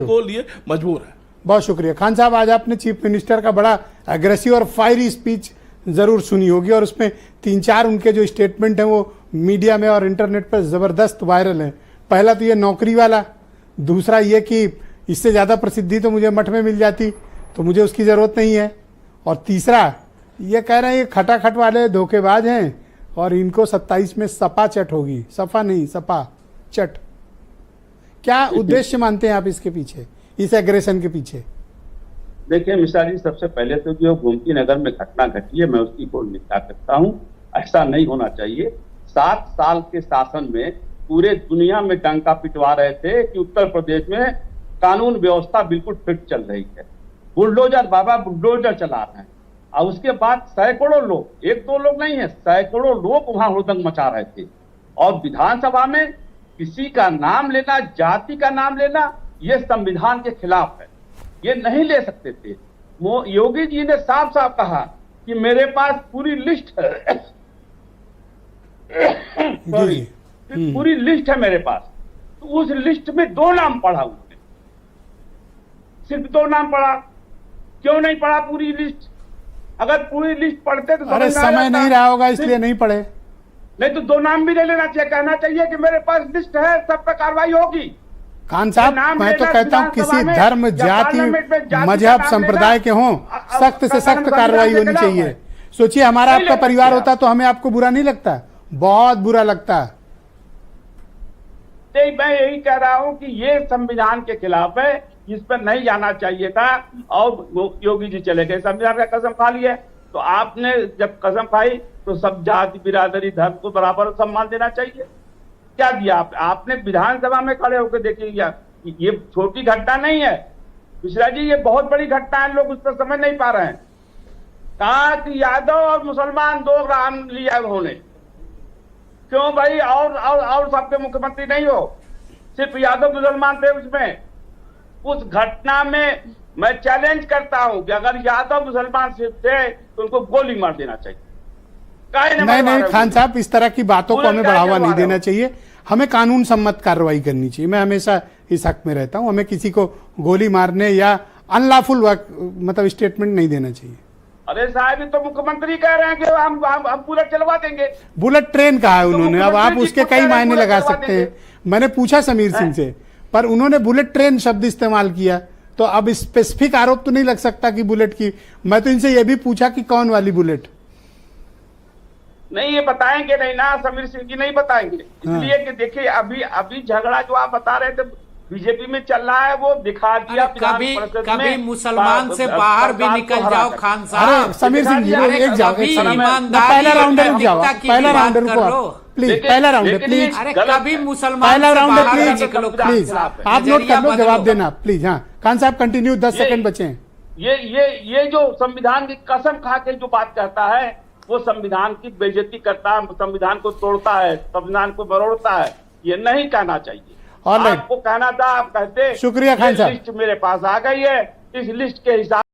को लिए मजबूर है। बहुत शुक्रिया खान साहब। आज आपने चीफ मिनिस्टर का बड़ा एग्रेसिव और फायरी स्पीच जरूर सुनी होगी और उसमें 3-4 उनके जो स्टेटमेंट हैं वो मीडिया में और इंटरनेट पर जबरदस्त वायरल हैं। पहला तो ये नौकरी वाला, दूसरा ये कि इससे ज़्यादा प्रसिद्धि तो मुझे मठ में मिल जाती तो मुझे उसकी ज़रूरत नहीं है, और तीसरा ये कह रहे हैं ये खटाखट वाले धोखेबाज हैं और इनको 27 में सपा चट होगी। सपा नहीं, सपा चट। क्या उद्देश्य मानते हैं आप इसके पीछे, इस एग्रेशन के पीछे? देखिए मिश्रा जी, सबसे पहले तो जो गोमती नगर में घटना घटी है मैं उसकी को निंदा करता हूँ। ऐसा नहीं होना चाहिए। 7 साल के शासन में पूरे दुनिया में डंका पिटवा रहे थे कि उत्तर प्रदेश में कानून व्यवस्था बिल्कुल फिट चल रही है। बुलडोजर बाबा बुलडोजर चला रहे हैं और उसके बाद सैकड़ों लोग, 1-2 लोग नहीं है, सैकड़ों लोग वहां हुड़दंग मचा रहे थे। और विधानसभा में किसी का नाम लेना, जाति का नाम लेना, ये संविधान के खिलाफ है, ये नहीं ले सकते थे। योगी जी ने साफ साफ कहा कि मेरे पास पूरी लिस्ट है पूरी लिस्ट है मेरे पास। तो उस लिस्ट में 2 नाम पढ़ा उन्होंने, सिर्फ 2 नाम पढ़ा। क्यों नहीं पढ़ा पूरी लिस्ट? अगर पूरी लिस्ट पढ़ते तो अरे समय नहीं रहा होगा इसलिए नहीं पढ़े। नहीं तो 2 नाम भी ले लेना चाहिए, कहना चाहिए कि मेरे पास लिस्ट है, सब पे कार्रवाई होगी। खान साहब, मैं तो कहता हूं किसी धर्म, जाति, मजहब, संप्रदाय के हों, सख्त से सख्त कार्रवाई होनी चाहिए। सोचिए हमारा आपका परिवार होता तो हमें आपको बुरा नहीं लगता? बहुत बुरा लगता। मैं यही कह रहा हूं कि ये संविधान के खिलाफ है, इस पर नहीं जाना चाहिए था। और योगी जी चले गए, संविधान का कसम खा लिया। तो आपने जब कसम खाई तो सब जाति, बिरादरी, धर्म को बराबर सम्मान देना चाहिए। क्या दिया आपने विधानसभा में खड़े होकर देखिए, ये छोटी घटना नहीं है मिश्रा जी, ये बहुत बड़ी घटना है। लोग उस पर समझ नहीं पा रहे हैं। कहा कि यादव और मुसलमान 2 नाम लिया उन्होंने। क्यों भाई? और सबके मुख्यमंत्री नहीं हो, सिर्फ यादव मुसलमान थे उसमें। उस घटना में मैं चैलेंज करता हूं कि अगर यादव मुसलमान सिर्फ थे तो उनको गोली मार देना चाहिए। नहीं खान साहब, इस तरह की बातों को हमें बढ़ावा नहीं देना चाहिए। हमें कानून सम्मत कार्रवाई करनी चाहिए। मैं हमेशा इस हक में रहता हूं। हमें किसी को गोली मारने या अनलॉफुल मतलब स्टेटमेंट नहीं देना चाहिए। अरे साहब, तो मुख्यमंत्री कह रहे हैं कि हम बुलेट चलवा देंगे। बुलेट ट्रेन कहा है उन्होंने, अब आप उसके कई मायने लगा सकते हैं। मैंने पूछा समीर सिंह से, पर उन्होंने बुलेट ट्रेन शब्द इस्तेमाल किया, तो अब स्पेसिफिक आरोप तो नहीं लग सकता कि बुलेट की। मैं तो इनसे यह भी पूछा कि कौन वाली बुलेट। नहीं, ये बताएंगे नहीं ना, समीर सिंह जी नहीं बताएंगे। इसलिए कि देखिए अभी झगड़ा जो आप बता रहे थे बीजेपी में चल रहा है, वो दिखा दिया। कभी मुसलमान से बाहर भी निकल जाओ खान साहब। समीर सिंह जी एक जाओ, पहला राउंडर रुक जाओ, पहला राउंडर को प्लीज, पहला राउंडर प्लीज, कभी मुसलमान पहला राउंडर प्लीज, आप नोट कर लो, जवाब देना प्लीज। हाँ खान साहब कंटिन्यू, 10 सेकंड बचे हैं। ये जो संविधान की कसम खा के जो बात कहता है वो संविधान की बेइज्जती करता है, संविधान को तोड़ता है, संविधान को मरोड़ता है। ये नहीं कहना चाहिए। आपको कहना था, आप कहते। शुक्रिया खान साहब। लिस्ट मेरे पास आ गई है, इस लिस्ट के हिसाब